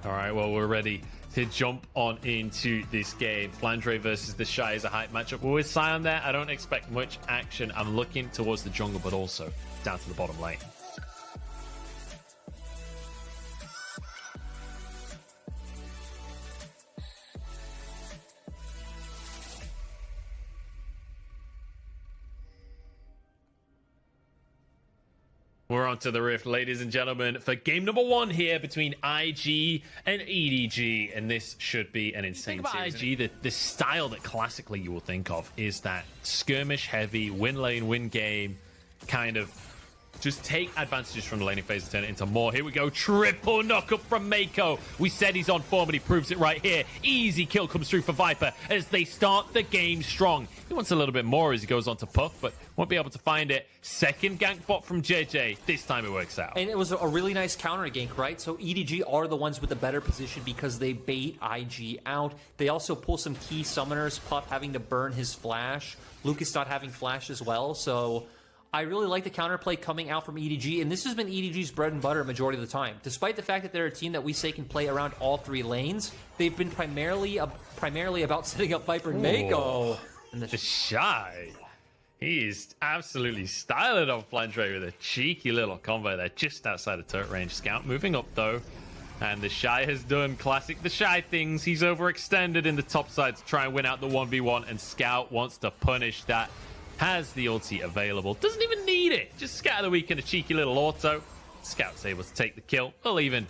All right, well, we're ready to jump on into this game. Flandre versus the Shy is a hype matchup. We're with Sion there. I don't expect much action. I'm looking towards the jungle, but also down to the bottom lane. We're on to the Rift, ladies and gentlemen, for game number 1 here between IG and EDG, and this should be an insane series. IG, the style that classically you will think of is that skirmish-heavy, win lane, win game, kind of just take advantages from the laning phase and turn it into more. Here we go, triple knockup from Mako. We said he's on form, and he proves it right here. Easy kill comes through for Viper as they start the game strong. He wants a little bit more as he goes on to Puff, but won't be able to find it. Second gank bot from JJ. This time it works out. And it was a really nice counter gank, right? So EDG are the ones with the better position because they bait IG out. They also pull some key summoners, Puff having to burn his flash, Lucas not having flash as well, so I really like the counterplay coming out from EDG, and this has been EDG's bread and butter majority of the time. Despite the fact that they're a team that we say can play around all 3 lanes, they've been primarily about setting up Viper and Mako. And the Shy, he's absolutely styling on Flandre with a cheeky little combo there just outside of turret range. Scout moving up though, and the Shy has done classic the Shy things. He's overextended in the top side to try and win out the 1v1, and Scout wants to punish that. Has the ulti available, doesn't even need it, just Scout of the week and a cheeky little auto. Scout's able to take the kill. We'll even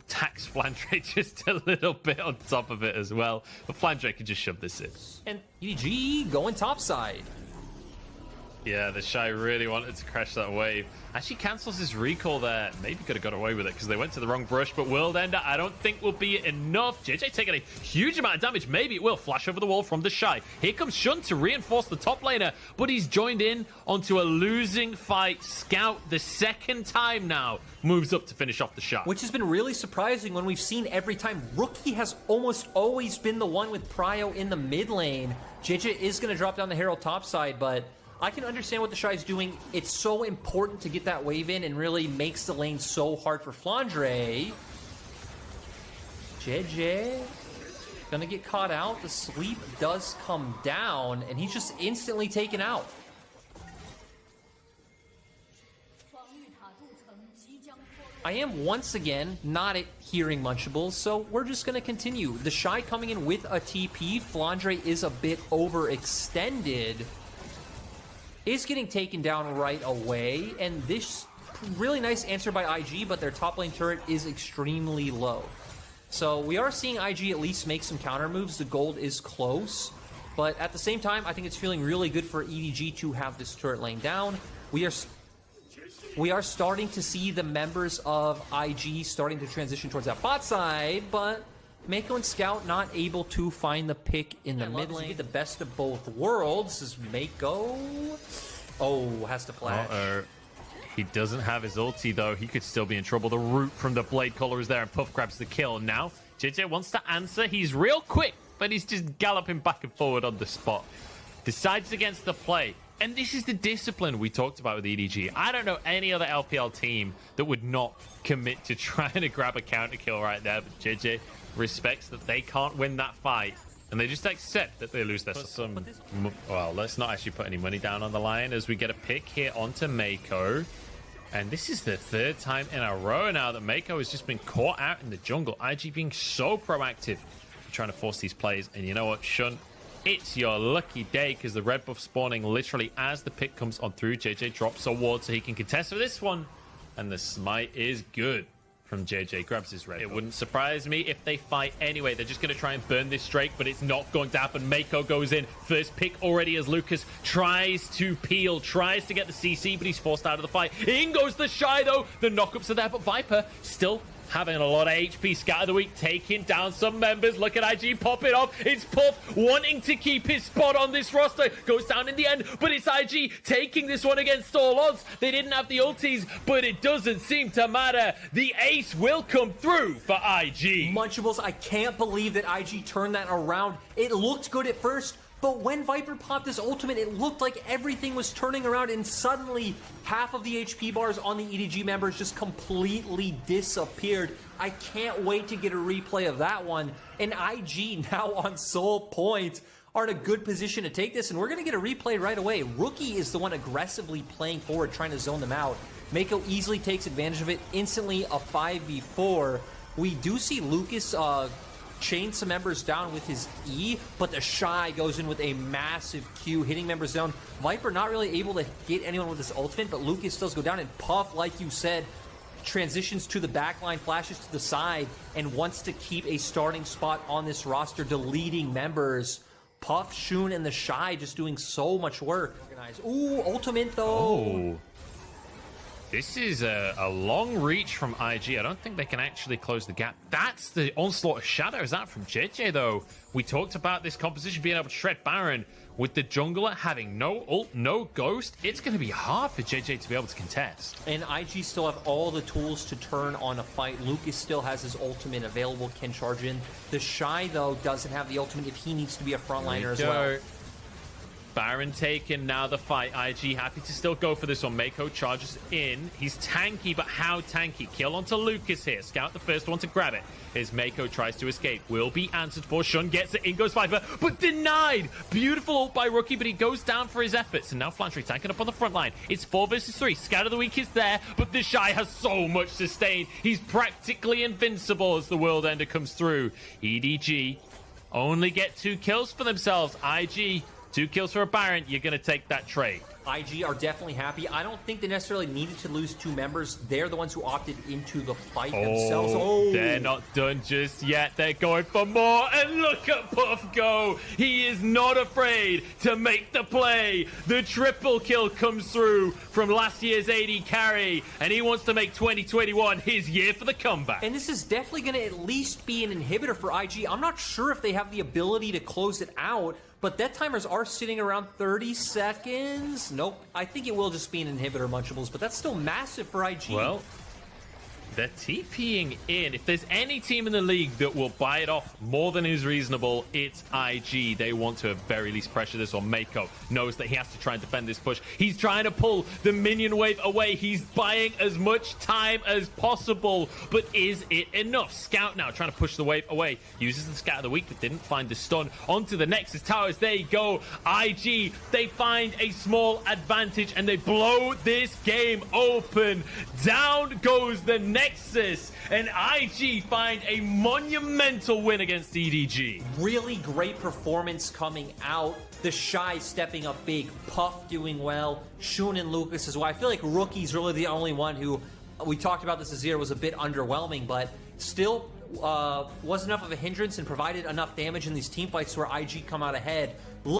tax Flandre just a little bit on top of it as well, but Flandre can just shove this in. And EDG going topside. Yeah, the Shy really wanted to crash that wave. Actually cancels his recall there. Maybe could have got away with it because they went to the wrong brush, but World Ender I don't think will be enough. JJ taking a huge amount of damage. Maybe it will. Flash over the wall from the Shy. Here comes Shun to reinforce the top laner, but he's joined in onto a losing fight. Scout, the second time now, moves up to finish off the Shy. Which has been really surprising when we've seen every time. Rookie has almost always been the one with Prio in the mid lane. JJ is going to drop down the Herald topside, but I can understand what the Shy is doing. It's so important to get that wave in and really makes the lane so hard for Flandre. JJ gonna get caught out. The sleep does come down, and he's just instantly taken out. I am once again not hearing Munchables, so we're just gonna continue. The Shy coming in with a TP. Flandre is a bit overextended. Is getting taken down right away, and this really nice answer by IG, but their top lane turret is extremely low. So we are seeing IG at least make some counter moves. The gold is close, but at the same time, I think it's feeling really good for EDG to have this turret lane down. We are starting to see the members of IG starting to transition towards that bot side, but Mako and Scout not able to find the pick in the mid lane. The best of both worlds. This is Mako. Oh, has to flash. He doesn't have his ulti though. He could still be in trouble. The root from the blade collar is there, and Puff grabs the kill. Now JJ wants to answer. He's real quick, but he's just galloping back and forward on the spot. Decides against the play. And this is the discipline we talked about with EDG. I don't know any other LPL team that would not commit to trying to grab a counter kill right there, but JJ respects that they can't win that fight, and they just accept that they lose their well, let's not actually put any money down on the line as we get a pick here onto Mako. And this is the 3rd time in a row now that Mako has just been caught out in the jungle. IG being so proactive, trying to force these plays. And you know what, Shun, it's your lucky day because the red buff spawning literally as the pick comes on through. JJ drops a ward so he can contest for this one, and the smite is good from JJ. Grabs his red. It wouldn't surprise me if they fight anyway. They're just going to try and burn this Drake, but it's not going to happen. Mako goes in. First pick already as Lucas tries to peel, tries to get the CC, but he's forced out of the fight. In goes the Shy though. The knockups are there, but Viper still having a lot of HP. Scout of the week taking down some members. Look at IG pop it off. It's Puff wanting to keep his spot on this roster. Goes down in the end, but it's IG taking this one against all odds. They didn't have the ultis, but it doesn't seem to matter. The ace will come through for IG. Munchables, I can't believe that IG turned that around. It looked good at first, But when Viper popped his ultimate, it looked like everything was turning around, and suddenly half of the HP bars on the EDG members just completely disappeared. I can't wait to get a replay of that one. And IG now on Soul Point are in a good position to take this, and we're going to get a replay right away. Rookie is the one aggressively playing forward, trying to zone them out. Mako easily takes advantage of it, instantly a 5v4. We do see Lucas chain some members down with his E, but the Shy goes in with a massive Q, hitting members down. Viper not really able to get anyone with his ultimate, but Lucas does go down, and Puff, like you said, transitions to the backline, flashes to the side, and wants to keep a starting spot on this roster, deleting members. Puff, Shun, and the Shy just doing so much work. Ooh, ultimate though. Oh. This is a long reach from IG. I don't think they can actually close the gap. That's the onslaught of shadows out from JJ, though. We talked about this composition being able to shred Baron. With the jungler having no ult, no ghost, it's going to be hard for JJ to be able to contest. And IG still have all the tools to turn on a fight. Lucas still has his ultimate available, can charge in. The Shy, though, doesn't have the ultimate if he needs to be a frontliner as well. Baron taken, now the fight. IG happy to still go for this one. Mako charges in. He's tanky, but how tanky? Kill onto Lucas here. Scout the first one to grab it. As Mako tries to escape. Will be answered for. Shun gets it. In goes Viper, but denied. Beautiful ult by Rookie, but he goes down for his efforts. And now Flandry tanking up on the front line. It's 4 versus 3. Scout of the Week is there, but the Shy has so much sustain. He's practically invincible as the World Ender comes through. EDG only get 2 kills for themselves. IG, 2 kills for a Baron. You're going to take that trade. IG are definitely happy. I don't think they necessarily needed to lose 2 members. They're the ones who opted into the fight themselves. Oh, they're not done just yet. They're going for more. And look at Puff go. He is not afraid to make the play. The triple kill comes through from last year's AD carry. And he wants to make 2021 his year for the comeback. And this is definitely going to at least be an inhibitor for IG. I'm not sure if they have the ability to close it out, but death timers are sitting around 30 seconds. Nope. I think it will just be an inhibitor, Munchables, but that's still massive for IG. Well, they're TPing in. If there's any team in the league that will buy it off more than is reasonable, it's IG. They want to at very least pressure this on. Mako knows that he has to try and defend this push. He's trying to pull the minion wave away. He's buying as much time as possible, but is it enough? Scout now trying to push the wave away. Uses the Scout of the Week, but didn't find the stun. Onto the Nexus towers they go. IG, they find a small advantage and they blow this game open. Down goes the Nexus, and IG find a monumental win against EDG. Really great performance coming out. The Shy stepping up big. Puff doing well. Shun and Lucas as well. I feel like Rookie's really the only one who, we talked about this Azir, was a bit underwhelming, but still was enough of a hindrance and provided enough damage in these team fights where IG come out ahead.